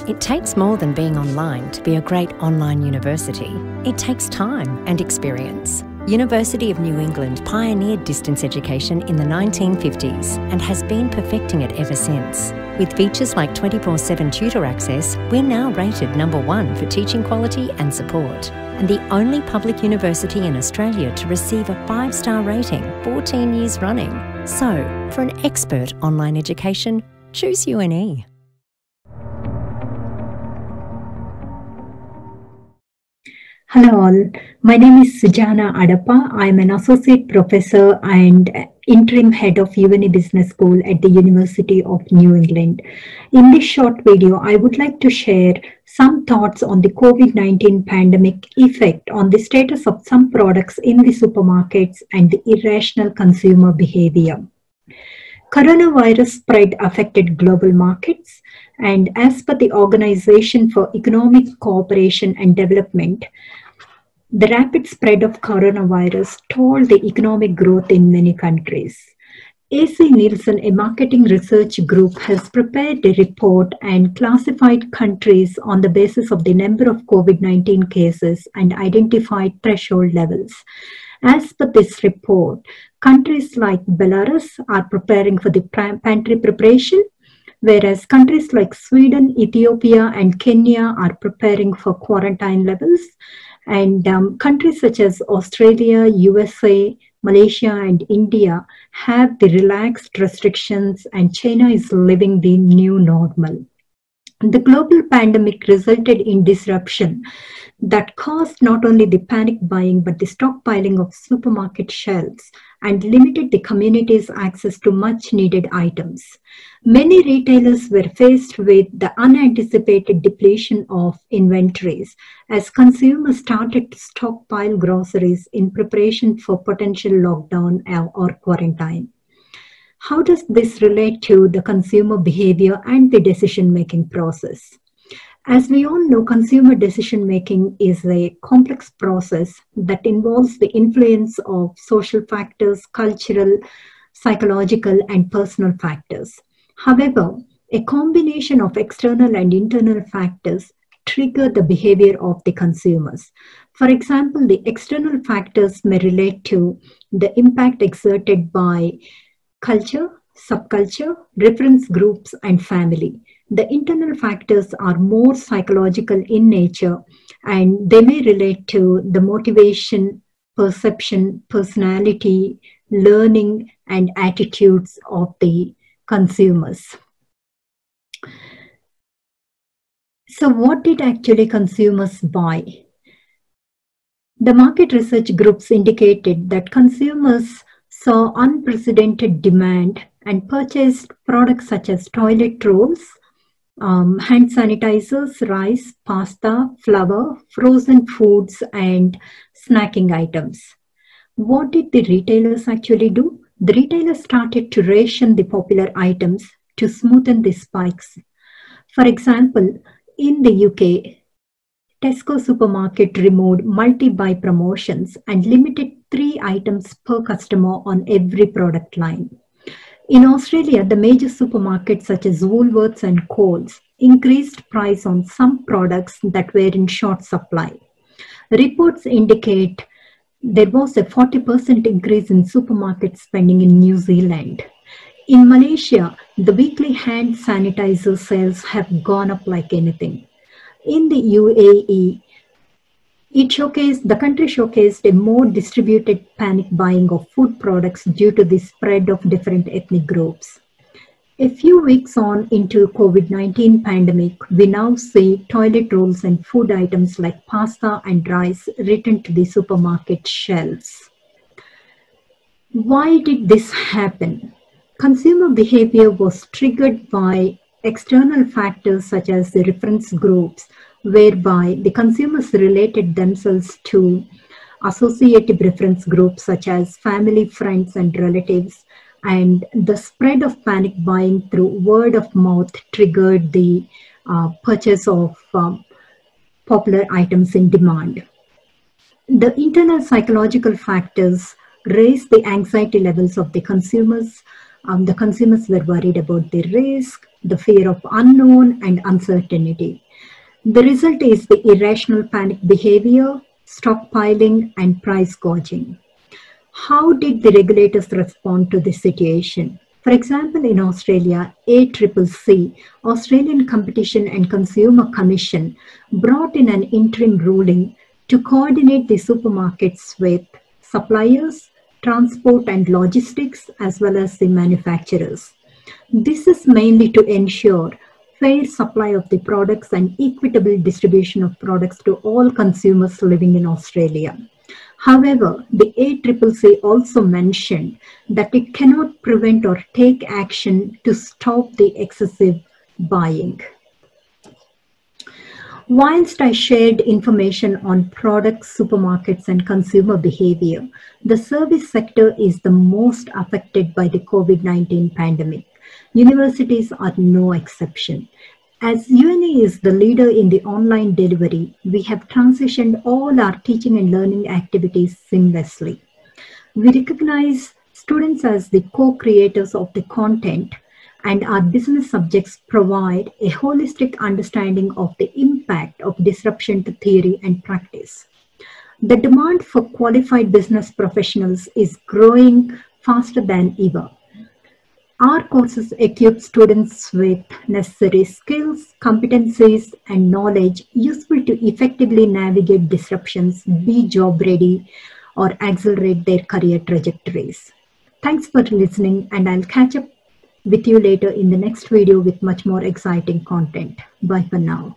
It takes more than being online to be a great online university. It takes time and experience. University of New England pioneered distance education in the 1950s and has been perfecting it ever since. With features like 24/7 tutor access, we're now rated #1 for teaching quality and support, and the only public university in Australia to receive a 5-star rating 14 years running. So, for an expert online education, choose UNE. Hello all, my name is Sujana Adapa. I am an associate professor and interim head of UNE Business School at the University of New England. In this short video, I would like to share some thoughts on the COVID-19 pandemic effect on the status of some products in the supermarkets and the irrational consumer behavior. Coronavirus spread affected global markets, and as per the Organization for Economic Cooperation and Development, the rapid spread of coronavirus stalled the economic growth in many countries. AC Nielsen, a marketing research group, has prepared a report and classified countries on the basis of the number of COVID-19 cases and identified threshold levels. As per this report, countries like Belarus are preparing for the pantry preparation, whereas countries like Sweden, Ethiopia, and Kenya are preparing for quarantine levels, and countries such as Australia, USA, Malaysia, and India have the relaxed restrictions, and China is living the new normal. The global pandemic resulted in disruption that caused not only the panic buying but the stockpiling of supermarket shelves and limited the community's access to much needed items. Many retailers were faced with the unanticipated depletion of inventories as consumers started to stockpile groceries in preparation for potential lockdown or quarantine. How does this relate to the consumer behavior and the decision-making process? As we all know, consumer decision-making is a complex process that involves the influence of social factors, cultural, psychological, and personal factors. However, a combination of external and internal factors trigger the behavior of the consumers. For example, the external factors may relate to the impact exerted by culture, subculture, reference groups, and family. The internal factors are more psychological in nature, and they may relate to the motivation, perception, personality, learning, and attitudes of the consumers. So what did actually consumers buy? The market research groups indicated that consumers saw unprecedented demand and purchased products such as toilet rolls, hand sanitizers, rice, pasta, flour, frozen foods, and snacking items. What did the retailers actually do? The retailers started to ration the popular items to smoothen the spikes. For example, in the UK, Tesco supermarket removed multi-buy promotions and limited 3 items per customer on every product line. In Australia, the major supermarkets such as Woolworths and Coles increased price on some products that were in short supply. Reports indicate there was a 40% increase in supermarket spending in New Zealand. In Malaysia, the weekly hand sanitizer sales have gone up like anything. In the UAE, the country showcased a more distributed panic buying of food products due to the spread of different ethnic groups. A few weeks on into COVID-19 pandemic, we now see toilet rolls and food items like pasta and rice return to the supermarket shelves. Why did this happen? Consumer behavior was triggered by external factors such as the reference groups, whereby the consumers related themselves to associative reference groups such as family, friends, and relatives, and the spread of panic buying through word of mouth triggered the purchase of popular items in demand. The internal psychological factors raised the anxiety levels of the consumers. The consumers were worried about the risk, the fear of unknown, and uncertainty. The result is the irrational panic behavior, stockpiling, and price gouging. How did the regulators respond to this situation? For example, in Australia, ACCC, Australian Competition and Consumer Commission, brought in an interim ruling to coordinate the supermarkets with suppliers, transport and logistics, as well as the manufacturers. This is mainly to ensure fair supply of the products and equitable distribution of products to all consumers living in Australia. However, the ACCC also mentioned that it cannot prevent or take action to stop the excessive buying. Whilst I shared information on products, supermarkets, and consumer behavior, the service sector is the most affected by the COVID-19 pandemic. Universities are no exception. As UNE is the leader in the online delivery, we have transitioned all our teaching and learning activities seamlessly. We recognize students as the co-creators of the content, and our business subjects provide a holistic understanding of the impact of disruption to theory and practice. The demand for qualified business professionals is growing faster than ever. Our courses equip students with necessary skills, competencies, and knowledge useful to effectively navigate disruptions, be job ready, or accelerate their career trajectories. Thanks for listening, and I'll catch up with you later in the next video with much more exciting content. Bye for now.